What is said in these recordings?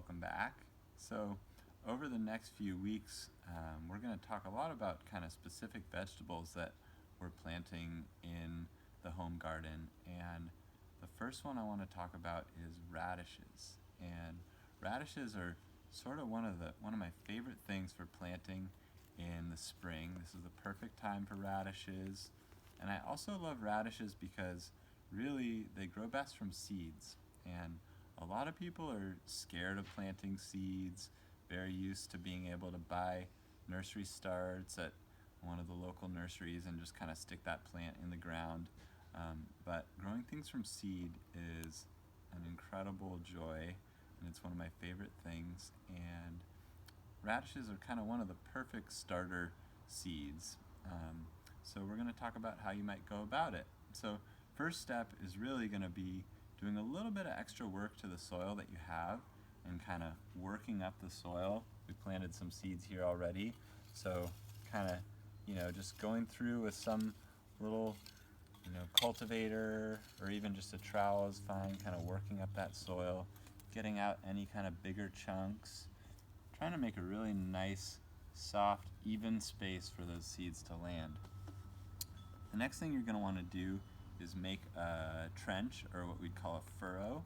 welcome back. So over the next few weeks, we're going to talk a lot about kind of specific vegetables that we're planting in the home garden. And the first one I want to talk about is radishes. And radishes are sort of one of my favorite things for planting in the spring. This is the perfect time for radishes. And I also love radishes because really they grow best from seeds. And a lot of people are scared of planting seeds, very used to being able to buy nursery starts at one of the local nurseries and just kind of stick that plant in the ground. But growing things from seed is an incredible joy, and it's one of my favorite things. And radishes are kind of one of the perfect starter seeds. So we're going to talk about how you might go about it. So first step is really going to be doing a little bit of extra work to the soil that you have and kind of working up the soil. We planted some seeds here already, so kind of, just going through with some little, cultivator or even just a trowel is fine, kind of working up that soil, getting out any kind of bigger chunks, trying to make a really nice, soft, even space for those seeds to land. The next thing you're going to want to do is make a trench, or what we'd call a furrow,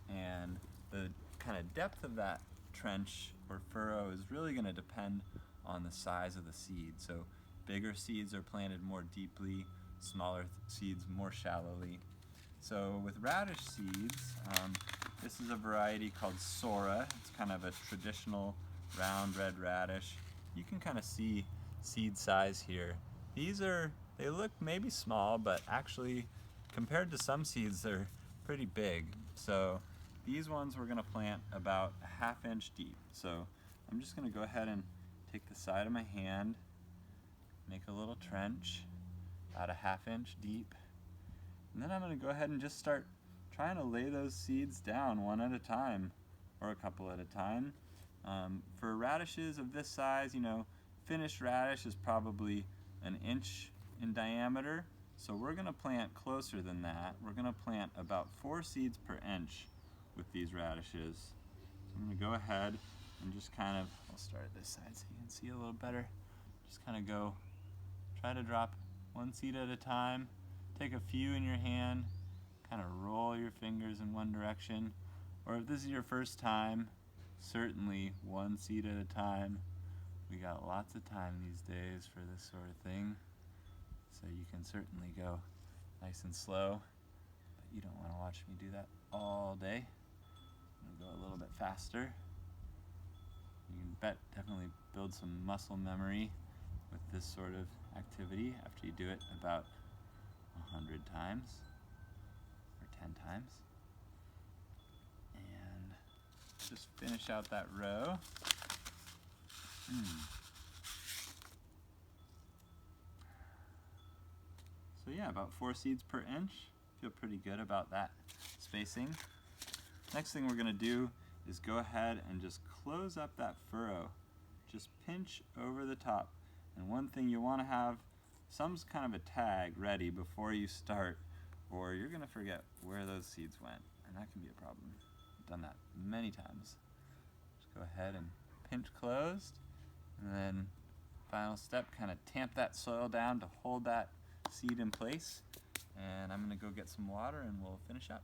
and the kind of depth of that trench or furrow is really going to depend on the size of the seed. So bigger seeds are planted more deeply, smaller seeds more shallowly. So with radish seeds, this is a variety called Sora. It's kind of a traditional round red radish. You can kind of see seed size here. They look maybe small, but actually compared to some seeds, they're pretty big. So these ones we're gonna plant about a ½ inch deep. So I'm just gonna go ahead and take the side of my hand, make a little trench, about a ½ inch deep. And then I'm gonna go ahead and just start trying to lay those seeds down one at a time, or a couple at a time. For radishes of this size, finished radish is probably an inch in diameter, so we're going to plant closer than that. We're going to plant about 4 seeds per inch with these radishes. So I'm going to go ahead and just kind of, I'll start at this side so you can see a little better. Just kind of try to drop 1 seed at a time. Take a few in your hand, kind of roll your fingers in one direction. Or if this is your first time, certainly 1 seed at a time. We got lots of time these days for this sort of thing, so you can certainly go nice and slow, but you don't want to watch me do that all day. I'm going to go a little bit faster. You can definitely build some muscle memory with this sort of activity after you do it about 100 times or 10 times. And just finish out that row. So yeah, about 4 seeds per inch. Feel pretty good about that spacing. Next thing we're gonna do is go ahead and just close up that furrow. Just pinch over the top. And one thing you wanna have some kind of a tag ready before you start, or you're gonna forget where those seeds went, and that can be a problem. I've done that many times. Just go ahead and pinch closed, and then final step, kind of tamp that soil down to hold that seed in place. And I'm gonna go get some water and we'll finish up.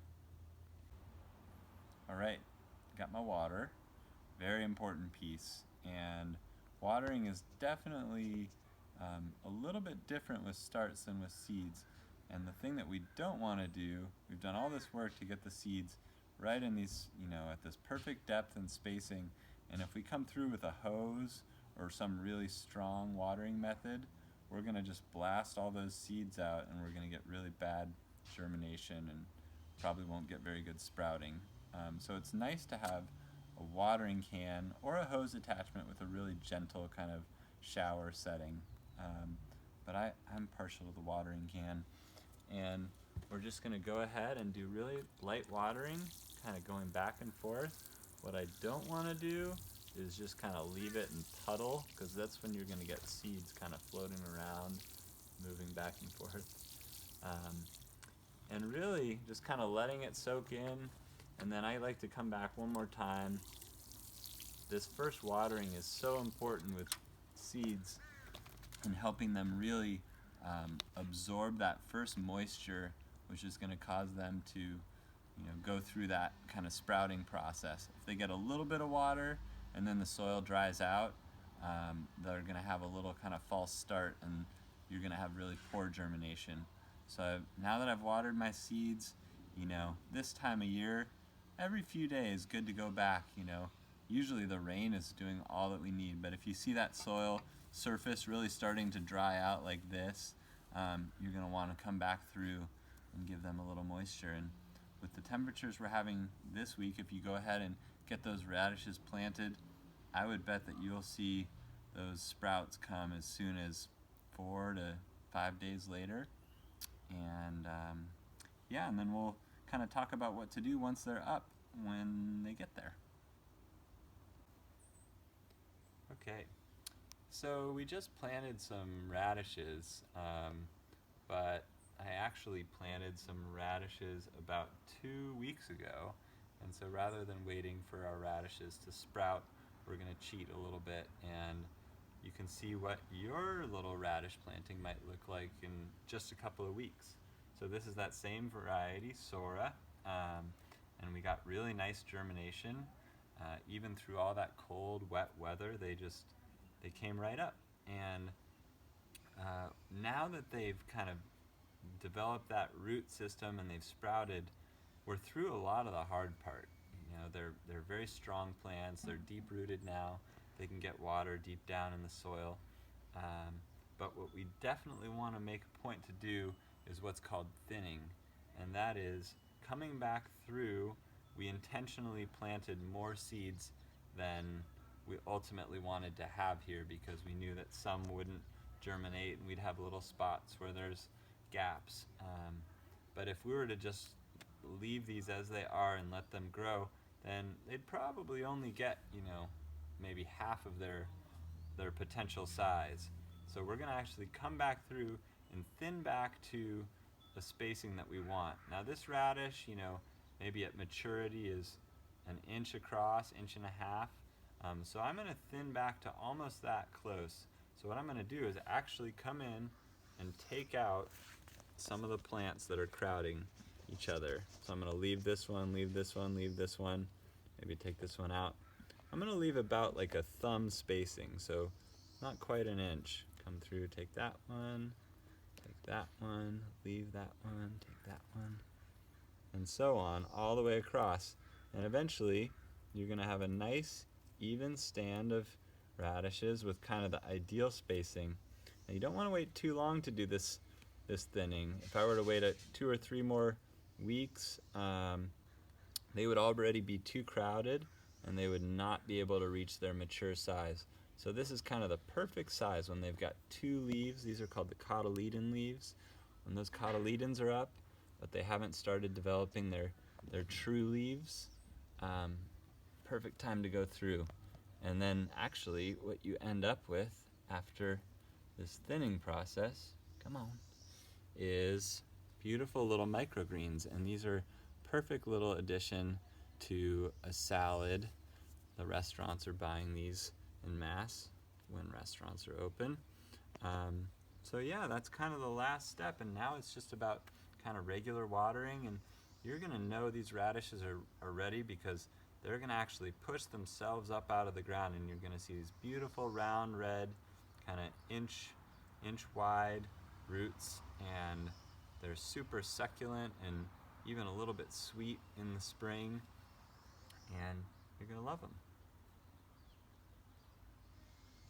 All right, got my water. Very important piece. And watering is definitely a little bit different with starts than with seeds. And the thing that we don't want to do, we've done all this work to get the seeds right in these, at this perfect depth and spacing. And if we come through with a hose or some really strong watering method, we're gonna just blast all those seeds out and we're gonna get really bad germination and probably won't get very good sprouting. So it's nice to have a watering can or a hose attachment with a really gentle kind of shower setting. But I'm partial to the watering can. And we're just gonna go ahead and do really light watering, kind of going back and forth. What I don't wanna do is just kind of leave it and puddle, because that's when you're gonna get seeds kind of floating around, moving back and forth. And really just kind of letting it soak in, and then I like to come back one more time this first watering is so important with seeds and helping them really absorb that first moisture, which is going to cause them to go through that kind of sprouting process. If they get a little bit of water and then the soil dries out, they're going to have a little kind of false start and you're going to have really poor germination. So now that I've watered my seeds, this time of year, every few days, good to go back. Usually the rain is doing all that we need, but if you see that soil surface really starting to dry out like this, you're going to want to come back through and give them a little moisture. And with the temperatures we're having this week, if you go ahead and get those radishes planted, I would bet that you'll see those sprouts come as soon as 4 to 5 days later. And and then we'll kind of talk about what to do once they're up when they get there. Okay, so we just planted some radishes, but I actually planted some radishes about 2 weeks ago, and so rather than waiting for our radishes to sprout, we're going to cheat a little bit, and you can see what your little radish planting might look like in just a couple of weeks. So this is that same variety, Sora, and we got really nice germination. Even through all that cold, wet weather, they came right up. And now that they've kind of developed that root system and they've sprouted, we're through a lot of the hard part. They're very strong plants. They're deep rooted now. They can get water deep down in the soil. But what we definitely want to make a point to do is what's called thinning, and that is coming back through. We intentionally planted more seeds than we ultimately wanted to have here because we knew that some wouldn't germinate and we'd have little spots where there's gaps. But if we were to just leave these as they are and let them grow, then they'd probably only get, maybe half of their potential size. So we're going to actually come back through and thin back to the spacing that we want. Now this radish, maybe at maturity is 1 inch across, 1.5 inches. So I'm going to thin back to almost that close. So what I'm going to do is actually come in and take out some of the plants that are crowding each other. So I'm going to leave this one, leave this one, leave this one, maybe take this one out. I'm going to leave about like a thumb spacing, so not quite 1 inch. Come through, take that one, leave that one, take that one, and so on, all the way across. And eventually, you're going to have a nice, even stand of radishes with kind of the ideal spacing. And you don't want to wait too long to do this thinning. If I were to wait 2 or 3 more weeks, they would already be too crowded and they would not be able to reach their mature size. So this is kind of the perfect size when they've got 2 leaves. These are called the cotyledon leaves. When those cotyledons are up, but they haven't started developing their true leaves, perfect time to go through. And then actually what you end up with after this thinning process, is beautiful little microgreens. And these are perfect little addition to a salad. The restaurants are buying these in mass when restaurants are open. So yeah, that's kind of the last step, and now it's just about kind of regular watering, and you're going to know these radishes are ready because they're going to actually push themselves up out of the ground, and you're going to see these beautiful round red kind of inch wide roots, and they're super succulent and even a little bit sweet in the spring, and you're going to love them.